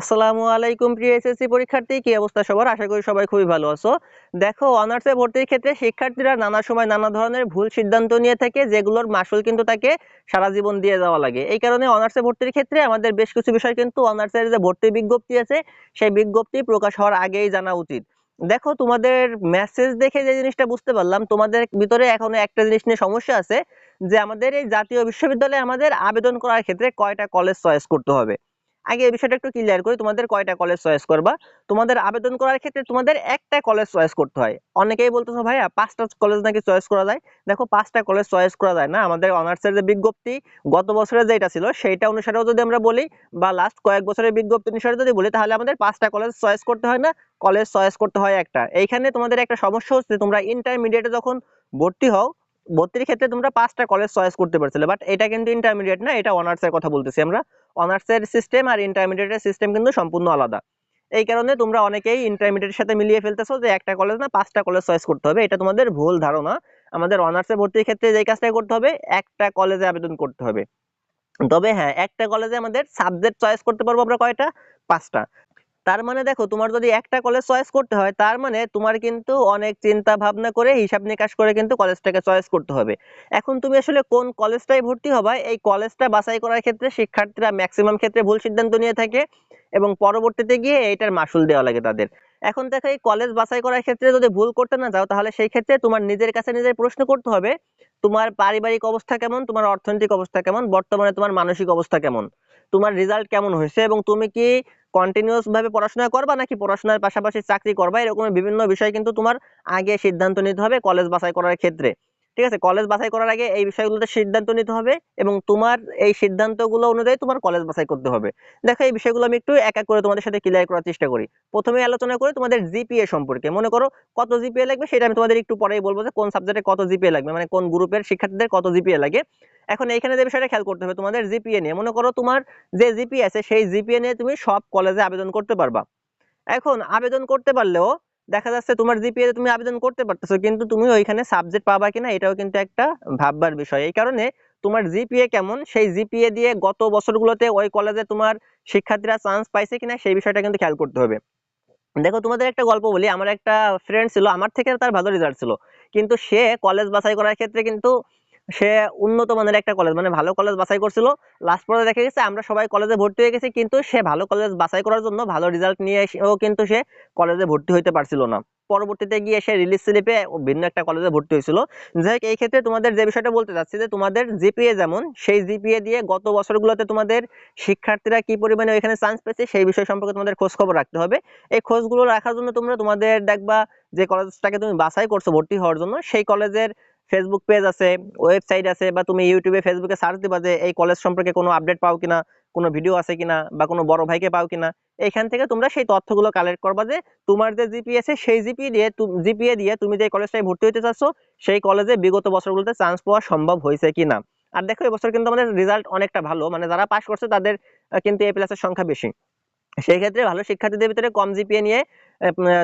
আসসালামু আলাইকুম প্রিয় এসএসসি পরীক্ষার্থী, কি অবস্থা সবার? আশা করি সবাই খুবই ভালো আছো। দেখো, অনার্সে ভর্তির ক্ষেত্রে শিক্ষার্থীরা নানা সময় নানা ধরনের ভুল সিদ্ধান্ত নিয়ে থাকে, যেগুলোর মাসুল কিন্তু তাকে সারা জীবন দিয়ে যাওয়া লাগে। এই কারণে অনার্সে ভর্তির ক্ষেত্রে আমাদের বেশ কিছু বিষয় কিন্তু অনার্সের যে ভর্তি বিজ্ঞপ্তি আছে সেই বিজ্ঞপ্তি প্রকাশ হওয়ার আগেই জানা উচিত। দেখো, তোমাদের মেসেজ দেখে যে জিনিসটা বুঝতে পারলাম, তোমাদের ভিতরে এখনো একটা জিনিস নিয়ে সমস্যা আছে, যে আমাদের এই জাতীয় বিশ্ববিদ্যালয়ে আমাদের আবেদন করার ক্ষেত্রে কয়টা কলেজ চয়েস করতে হবে। আগে এই বিষয়টা একটু ক্লিয়ার করি, তোমাদের কয়টা কলেজ চয়েস করবা। তোমাদের আবেদন করার ক্ষেত্রে তোমাদের একটা কলেজ চয়েস করতে হয়। অনেকেই বলতেছো ভাইয়া পাঁচটা কলেজ নাকি চয়েস করা যায়। দেখো, পাঁচটা কলেজ চয়েস করা যায় না। আমাদের অনার্সের যে বিজ্ঞপ্তি গত বছরের যেটা ছিল সেইটা অনুসারেও যদি আমরা বলি, বা লাস্ট কয়েক বছরের বিজ্ঞপ্তি অনুসারে যদি বলি, তাহলে আমাদের পাঁচটা কলেজ চয়েস করতে হয় না, কলেজ চয়েস করতে হয় একটা। এইখানে তোমাদের একটা সমস্যা হচ্ছে, তোমরা ইন্টারমিডিয়েটে যখন ভর্তি হও, ভর্তির ক্ষেত্রে তোমরা পাঁচটা কলেজ চয়েস করতে পারছিলে, বাট এটা কিন্তু ইন্টারমিডিয়েট না, এটা অনার্সের কথা বলতেছি আমরা। অনার্সের সিস্টেম আর ইন্টারমিডিয়েটের সিস্টেম কিন্তু সম্পূর্ণ আলাদা। এই কারণে তোমরা অনেকেই ইন্টারমিডিয়েটের সাথে মিলিয়ে ফেলতেছো যে একটা কলেজ না পাঁচটা কলেজ চয়েস করতে হবে। এটা তোমাদের ভুল ধারণা। আমাদের অনার্সে ভর্তির ক্ষেত্রে যে কাজটা করতে হবে, একটা কলেজে আবেদন করতে হবে। তবে হ্যাঁ, একটা কলেজে আমাদের সাবজেক্ট চয়েস করতে পারবো আমরা কয়টা? পাঁচটা। তার মানে দেখো, তোমার যদি একটা কলেজ চয়েস করতে হয়, তার মানে তোমার কিন্তু অনেক চিন্তা ভাবনা করে হিসাব নিকাশ করে কিন্তু কলেজটাকে চয়েস করতে হবে। এখন তুমি আসলে কোন কলেজটায় ভর্তি হবা, এই কলেজটা বাছাই করার ক্ষেত্রে শিক্ষার্থীরা ম্যাক্সিমাম ক্ষেত্রে ভুল সিদ্ধান্ত নিয়ে থাকে, এবং পরবর্তীতে গিয়ে এইটার মাসুল দেওয়া লাগে তাদের। এখন দেখো, এই কলেজ বাছাই করার ক্ষেত্রে যদি ভুল করতে না যাও, তাহলে সেই ক্ষেত্রে তোমার নিজের কাছে নিজের প্রশ্ন করতে হবে, তোমার পারিবারিক অবস্থা কেমন, তোমার অর্থনৈতিক অবস্থা কেমন, বর্তমানে তোমার মানসিক অবস্থা কেমন, তোমার রেজাল্ট কেমন হয়েছে, এবং তুমি কি কন্টিনিউয়াস ভাবে পড়াশোনা করবা নাকি পড়াশোনার পাশাপাশি চাকরি করবা। এরকম বিভিন্ন বিষয় কিন্তু তোমার আগে সিদ্ধান্ত নিতে হবে কলেজ বাছাই করার ক্ষেত্রে। ঠিক আছে, কলেজ বাছাই করার আগে এই বিষয়গুলোতে সিদ্ধান্ত নিতে হবে, এবং তোমার এই সিদ্ধান্তগুলো অনুযায়ী তোমার কলেজ বাছাই করতে হবে। দেখো, এই বিষয়গুলো আমি একটু এক এক করে তোমাদের সাথে ক্লিয়ার করার চেষ্টা করি। প্রথমে আলোচনা করি তোমাদের জিপিএ সম্পর্কে। মনে করো, কত জিপিএ লাগবে সেটা আমি তোমাদের একটু পরেই বলবো, যে কোন সাবজেক্টে কত জিপিএ লাগবে, মানে কোন গ্রুপের শিক্ষার্থীদের কত জিপিএ লাগে। এখন এইখানে যে বিষয়টা খেয়াল করতে হবে, তোমাদের জিপিএ নিয়ে, মনে করো তোমার যে জিপিএ আছে সেই জিপিএ নিয়ে তুমি সব কলেজে আবেদন করতে পারবা। এখন আবেদন করতে পারলেও দেখা যাচ্ছে তোমার জিপিএ তুমি আবেদন করতে পারতেছো, কিন্তু তুমি ওইখানে সাবজেক্ট পাবা কিনা এটাও কিন্তু একটা ভাববার বিষয়। এই কারণে তোমার জিপিএ কেমন, সেই জিপিএ দিয়ে গত বছরগুলোতে ওই কলেজে তোমার শিক্ষার্থীরা চান্স পাইছে কিনা সেই বিষয়টা কিন্তু খেয়াল করতে হবে। দেখো, তোমাদের একটা গল্প বলি। আমার একটা ফ্রেন্ড ছিল, আমার থেকে তার ভালো রেজাল্ট ছিল, কিন্তু সে কলেজ বাছাই করার ক্ষেত্রে কিন্তু সে উন্নত মানের একটা কলেজ, মানে ভালো কলেজ বাছাই করছিল। লাস্ট পর্যায়ে দেখা গেছে আমরা সবাই কলেজে ভর্তি হয়ে গেছি, কিন্তু সে ভালো কলেজ বাছাই করার জন্য ভালো রেজাল্ট নিয়ে এসেও কিন্তু সে কলেজে ভর্তি হইতে পারছিল না। পরবর্তীতে গিয়ে সে রিলিজ স্লিপে ভিন্ন একটা কলেজে ভর্তি হয়েছিল। যাই হোক, এই ক্ষেত্রে তোমাদের যে বিষয়টা বলতে চাচ্ছি, যে তোমাদের জিপিএ যেমন, সেই জিপিএ দিয়ে গত বছরগুলোতে তোমাদের শিক্ষার্থীরা কি পরিমাণে এখানে চান্স পেয়েছে সেই বিষয় সম্পর্কে তোমাদের খোঁজ খবর রাখতে হবে। এই খোঁজগুলো রাখার জন্য তোমরা তোমাদের দেখবা, যে কলেজটাকে তুমি বাছাই করছো ভর্তি হওয়ার জন্য, সেই কলেজের ফেসবুক পেজ আছে, ওয়েবসাইট আছে, বা তুমি ইউটিউবে ফেসবুকে সার্চ দিবা যে এই কলেজ সম্পর্কে কোনো আপডেট পাও কিনা, কোনো ভিডিও আছে কিনা, বা কোনো বড় ভাইকে পাও কিনা। এখান থেকে তোমরা সেই তথ্যগুলো কালেক্ট করবা, যে তোমার যে জিপিএ আছে সেই জিপিএ দিয়ে তুমি যে কলেজটায় ভর্তি হতে চাচ্ছ সেই কলেজে বিগত বছরগুলোতে চান্স পাওয়া সম্ভব হয়েছে কিনা। আর দেখো, এবছর কিন্তু আমাদের রেজাল্ট অনেকটা ভালো, মানে যারা পাস করছে তাদের কিন্তু এ প্লাসের সংখ্যা বেশি। সেই ক্ষেত্রে ভালো শিক্ষার্থীদের ভিতরে কম জিপিএ নিয়ে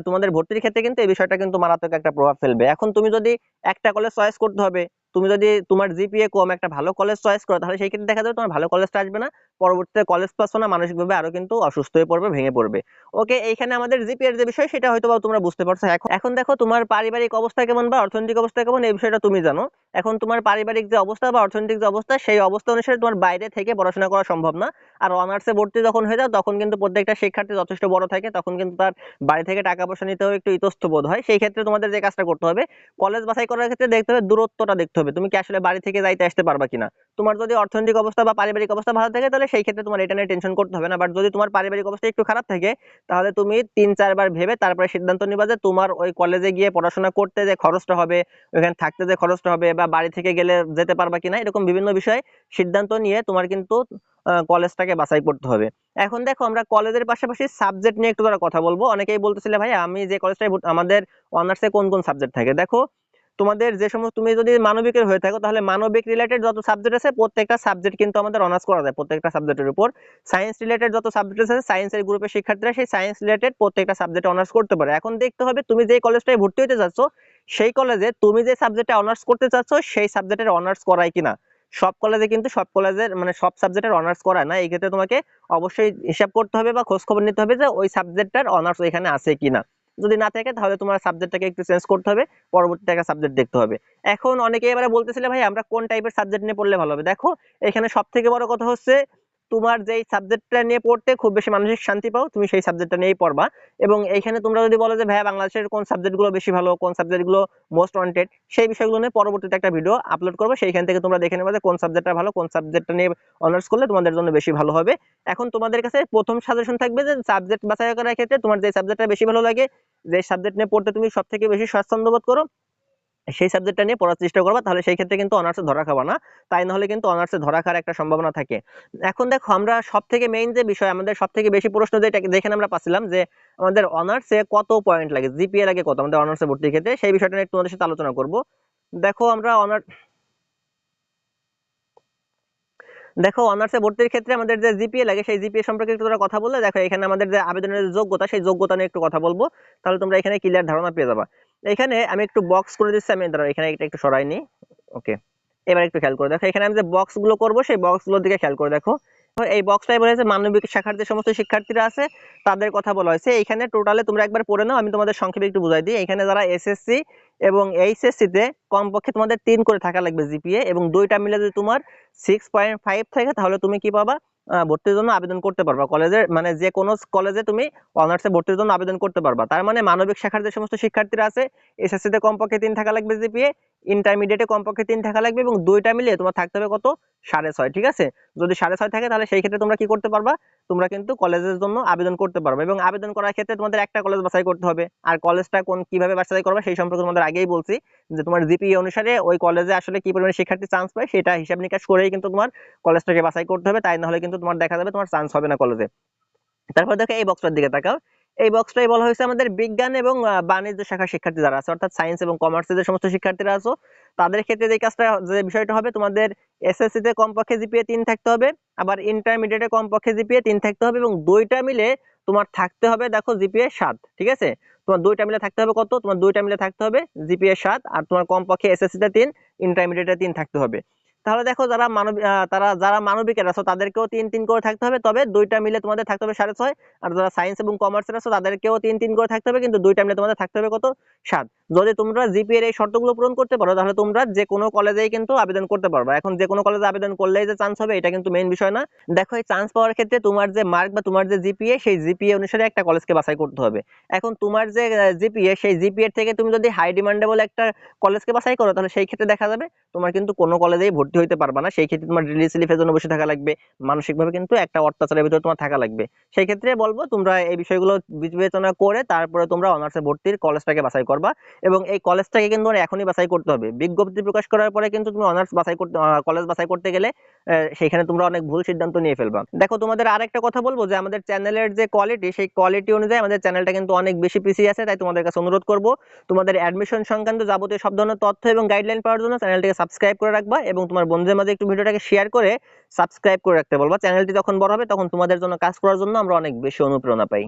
তোমাদের ভর্তির ক্ষেত্রে কিন্তু এই বিষয়টা কিন্তু মারাত্মক একটা প্রভাব ফেলবে। এখন তুমি যদি একটা কলেজ চয়েস করতে হবে, তুমি যদি তোমার জিপিএ কম একটা ভালো কলেজ চয়েস করো, তাহলে সেই ক্ষেত্রে দেখা যাবে তোমার ভালো কলেজটা আসবে না, পরবর্তীতে কলেজ পাচ্ছ না, মানসিকভাবে আরো কিন্তু অসুস্থ হয়ে পড়বে, ভেঙে পড়বে। ওকে, এইখানে আমাদের জিপিএর যে বিষয় সেটা হয়তো বা তোমরা বুঝতে পারছো। এখন এখন দেখো, তোমার পারিবারিক অবস্থা কেমন বা অর্থনৈতিক অবস্থা কেমন এই বিষয়টা তুমি জানো। এখন তোমার পারিবারিক যে অবস্থা বা অর্থনৈতিক যে অবস্থা, সেই অবস্থা অনুসারে তোমার বাইরে থেকে পড়াশোনা করা সম্ভব না। আর অনার্সে ভর্তি যখন হয়ে যাও, তখন কিন্তু প্রত্যেকটা শিক্ষার্থী যথেষ্ট বড় থাকে, তখন কিন্তু তার বাড়ি থেকে টাকা পয়সা নিতেও একটু ইতস্ত বোধ হয়। সেই ক্ষেত্রে তোমাদের যে কাজটা করতে হবে, কলেজ বাছাই করার ক্ষেত্রে দেখতে হবে দূরত্বটা দেখতে হবে, তুমি কি আসলে বাড়ি থেকে যাইতে আসতে পারবা কিনা। তোমার যদি অর্থনৈতিক অবস্থা বা পারিবারিক অবস্থা ভালো থাকে, তাহলে সেই ক্ষেত্রে তোমার এটা নিয়ে টেনশন করতে হবে না। বাট যদি তোমার পারিবারিক অবস্থা একটু খারাপ থাকে, তাহলে তুমি 3-4 বার ভেবে তারপরে সিদ্ধান্ত নিবা যে তোমার ওই কলেজে গিয়ে পড়াশোনা করতে যে খরচটা হবে, ওখানে থাকতে যে খরচটা হবে, বা বাড়ি থেকে গেলে যেতে পারবা কিনা, এরকম বিভিন্ন বিষয়ে সিদ্ধান্ত নিয়ে তোমার কিন্তু কলেজটাকে বাছাই করতে হবে। এখন দেখো, আমরা কলেজের পাশাপাশি সাবজেক্ট নিয়ে একটু ধরো কথা বলবো। অনেকেই বলতেছিলে ভাই আমি যে কলেজটায় আমাদের অনার্সে কোন কোন সাবজেক্ট থাকে। দেখো, তোমাদের যে সমস্ত, তুমি যদি মানবিকের হয়ে থাকো, তাহলে মানবিক রিলেটেড যত সাবজেক্ট আছে প্রত্যেকটা সাবজেক্ট কিন্তু আমাদের অনার্স করা যায় প্রত্যেকটা সাবজেক্টের উপর। সায়েন্স রিলেটেড যত সাবজেক্ট আছে, সায়েন্সের গ্রুপের শিক্ষার্থীরা সেই সায়েন্স রিলেটেড প্রত্যেকটা সাবজেক্টে অনার্স করতে পারে। এখন দেখতে হবে তুমি যে কলেজটায় ভর্তি হতে যাচ্ছ, সেই কলেজে তুমি যে সাবজেক্টে অনার্স করতে চাচ্ছ সেই সাবজেক্টের অনার্স করায় কিনা। সব কলেজে কিন্তু সব কলেজের মানে সব সাবজেক্টের অনার্স করায় না। এই ক্ষেত্রে তোমাকে অবশ্যই হিসাব করতে হবে বা খোঁজ খবর নিতে হবে যে ওই সাবজেক্টটার অনার্স এখানে আছে কিনা। যদি না থাকে তাহলে তোমার সাবজেক্টটাকে একটু চেঞ্জ করতে হবে, পরবর্তীতে একটা সাবজেক্ট দেখতে হবে। এখন অনেকে এবারে বলতেছিলে ভাই আমরা কোন টাইপের সাবজেক্ট নিয়ে পড়লে ভালো হবে। দেখো এখানে সব থেকে বড় কথা হচ্ছে তোমার যেই সাবজেক্টটা নিয়ে পড়তে খুব বেশি মানসিক শান্তি পাও তুমি সেই সাবজেক্টটা নিয়েই পড়বা। এবং এইখানে তোমরা যদি বলো যে ভাইয়া বাংলাদেশের কোন সাবজেক্টগুলো বেশি ভালো, কোন সাবজেক্টগুলো মোস্ট ওয়ান্টেড, সেই বিষয়গুলো নিয়ে পরবর্তীতে একটা ভিডিও আপলোড করবো, সেইখান থেকে তোমরা দেখে নেবে যে কোন সাবজেক্টটা ভালো, কোন সাবজেক্টটা নিয়ে অনার্স করলে তোমাদের জন্য বেশি ভালো হবে। এখন তোমাদের কাছে প্রথম সাজেশন থাকবে যে সাবজেক্ট বাছাই করার ক্ষেত্রে তোমার যে সাবজেক্টটা বেশি ভালো লাগে, যে সাবজেক্ট নিয়ে পড়তে তুমি সবথেকে বেশি স্বাচ্ছন্দ্য বোধ করো, সেই সাবজেক্টটা নিয়ে পড়ার চেষ্টা করবা। তাহলে সেই ক্ষেত্রে কিন্তু অনার্সে ধরা খাবা না, তাই না হলে কিন্তু অনার্সে ধরা খাওয়ার একটা সম্ভাবনা থাকে। এখন দেখো আমরা সব থেকে মেইন যে বিষয়, আমাদের সব থেকে বেশি প্রশ্ন যেটা দেখেন আমরা পাচ্ছিলাম যে আমাদের অনার্সে কত পয়েন্ট লাগে, জিপিএ লাগে কত আমাদের অনার্সে ভর্তির ক্ষেত্রে, সেই বিষয়টা নিয়ে তোমাদের সাথে আলোচনা করব। দেখো আমরা দেখো অনার্সে ভর্তির ক্ষেত্রে আমাদের যে জিপিএ লাগে সেই জিপিএ সম্পর্কে একটু তোমরা কথা বললে, দেখো এখানে আমাদের যে আবেদনের যে যোগ্যতা সেই যোগ্যতা নিয়ে একটু কথা বলবো, তাহলে তোমরা এখানে ক্লিয়ার ধারণা পেয়ে যাবা। এখানে আমি একটু বক্স করে দিচ্ছি, আমি ধরো এখানে এটা একটু সরাই নি। ওকে, এবার একটু খেয়াল করে দেখো এখানে আমি যে বক্স গুলো করবো সেই বক্স গুলোর দিকে খেয়াল করে দেখো। এই বক্সটাই বলা হয়েছে মানবিক শাখার যে সমস্ত শিক্ষার্থীরা আছে তাদের কথা বলা হয়েছে। এইখানে টোটালে তোমরা একবার পড়ে নাও, আমি তোমাদের সংক্ষেপে একটু বুঝাই দিই। এখানে যারা এসএসসি এবং এইচএসসি তে কমপক্ষে তোমাদের 3 করে থাকা লাগবে জিপিএ, এবং দুইটা মিলে যদি তোমার 6.5 থাকে তাহলে তুমি কি পাবা, ভর্তির জন্য আবেদন করতে পারবা কলেজের, মানে যে কোনো কলেজে তুমি অনার্সে ভর্তির জন্য আবেদন করতে পারবা। তার মানে মানবিক শাখার যে সমস্ত শিক্ষার্থীরা আছে এসএসসি তে কমপক্ষে 3 থাকা লাগবে জিপিএ, ইন্টারমিডিয়েটে কমপক্ষে 3 থাকা লাগবে, এবং দুইটা মিলিয়ে তোমার থাকতে হবে কত, 6.5। ঠিক আছে, যদি 6.5 থাকে তাহলে সেই ক্ষেত্রে তোমরা কি করতে পারবা, তোমরা কিন্তু কলেজের জন্য আবেদন করতে পারবে। এবং আবেদন করার ক্ষেত্রে তোমাদের একটা কলেজ বাছাই করতে হবে, আর কলেজটা কোন কিভাবে বাছাই করবে সেই সম্পর্কে তোমাদের আগেই বলছি, যে তোমার জিপিএ অনুসারে ওই কলেজে আসলে কি পরিমাণে শিক্ষার্থী চান্স পায় সেটা হিসাব নিকাশ করেই কিন্তু তোমার কলেজটাকে বাছাই করতে হবে, তাই না হলে কিন্তু তোমার দেখা যাবে তোমার চান্স হবে না কলেজে। তারপর দেখো এই বক্সটার দিকে তাকাও। এই বক্সটাই বলা হয়েছে আমাদের বিজ্ঞান এবং বাণিজ্য শাখার শিক্ষার্থী যারা আছে, অর্থাৎ সায়েন্স এবং কমার্সের যে সমস্ত শিক্ষার্থীরা আছো তাদের ক্ষেত্রে যে কাজটা, যে বিষয়টা হবে, তোমাদের এসএসসি তে কমপক্ষে জিপিএ 3 থাকতে হবে, আবার ইন্টারমিডিয়েটে কমপক্ষে জিপিএ 3 থাকতে হবে, এবং দুইটা মিলে তোমার থাকতে হবে দেখো জিপিএ 7। ঠিক আছে, তোমার দুইটা মিলে থাকতে হবে কত, তোমার দুইটা মিলে থাকতে হবে জিপিএ 7, আর তোমার কমপক্ষে এসএসসি তে 3, ইন্টারমিডিয়েটে 3 থাকতে হবে। তাহলে দেখো যারা মানবিক, তারা যারা মানবিকের আছো তাদেরকেও 3 3 করে থাকতে হবে, তবে দুইটা মিলে তোমাদের থাকতে হবে 6.5। আর যারা সায়েন্স এবং কমার্সের আছো তাদেরকেও 3 3 করে থাকতে হবে, কিন্তু দুইটা মিলে তোমাদের থাকতে হবে কত, 7। যদি তোমরা জিপিএর এই শর্তগুলো পূরণ করতে পারো তাহলে তোমরা যে কোনো কলেজেই কিন্তু আবেদন করতে পারবে। এখন যে কোনো কলেজে আবেদন করলেই যে চান্স হবে এটা কিন্তু মেইন বিষয় না। দেখো এই চান্স পাওয়ার ক্ষেত্রে তোমার যে মার্ক বা তোমার যে জিপিএ সেই জিপিএ অনুসারে একটা কলেজকে বাছাই করতে হবে। এখন তোমার যে জিপিএ সেই জিপিএর থেকে তুমি যদি হাই ডিমান্ডেবল একটা কলেজকে বাছাই করো তাহলে সেই ক্ষেত্রে দেখা যাবে তোমার কিন্তু কোনো কলেজেই ভর্তি হইতে পারবা না। সেই ক্ষেত্রে তোমার রিলিজ স্লিপের জন্য বসে থাকা লাগবে, মানসিকভাবে কিন্তু একটা অত্যাচারের ভিতরে তোমার থাকা লাগবে। সেই ক্ষেত্রে বলবো তোমরা এই বিষয়গুলো বিবেচনা করে তারপরে তোমরা অনার্সে ভর্তির কলেজটাকে বাছাই করবা, এবং এই কলেজটাকে কিন্তু এখনই বাছাই করতে হবে। বিজ্ঞপ্তি প্রকাশ করার পরে কিন্তু তুমি অনার্স বাছাই করতে, কলেজ বাছাই করতে গেলে সেখানে তোমরা অনেক ভুল সিদ্ধান্ত নিয়ে ফেলবা। দেখো তোমাদের আরেকটা কথা বলবো যে আমাদের চ্যানেলের যে কোয়ালিটি সেই কোয়ালিটি অনুযায়ী আমাদের চ্যানেলটা কিন্তু অনেক বেশি পিছিয়ে আছে, তাই তোমাদের কাছে অনুরোধ করব তোমাদের অ্যাডমিশন সংক্রান্ত যাবতীয় সব ধরনের তথ্য এবং গাইডলাইন পাওয়ার জন্য চ্যানেলটিকে সাবস্ক্রাইব করে রাখবা, এবং তোমার বন্ধুদের মাঝে একটু ভিডিওটাকে শেয়ার করে সাবস্ক্রাইব করে রাখতে বলবা। চ্যানেলটি যখন বড় হবে তখন তোমাদের জন্য কাজ করার জন্য আমরা অনেক বেশি অনুপ্রেরণা পাই।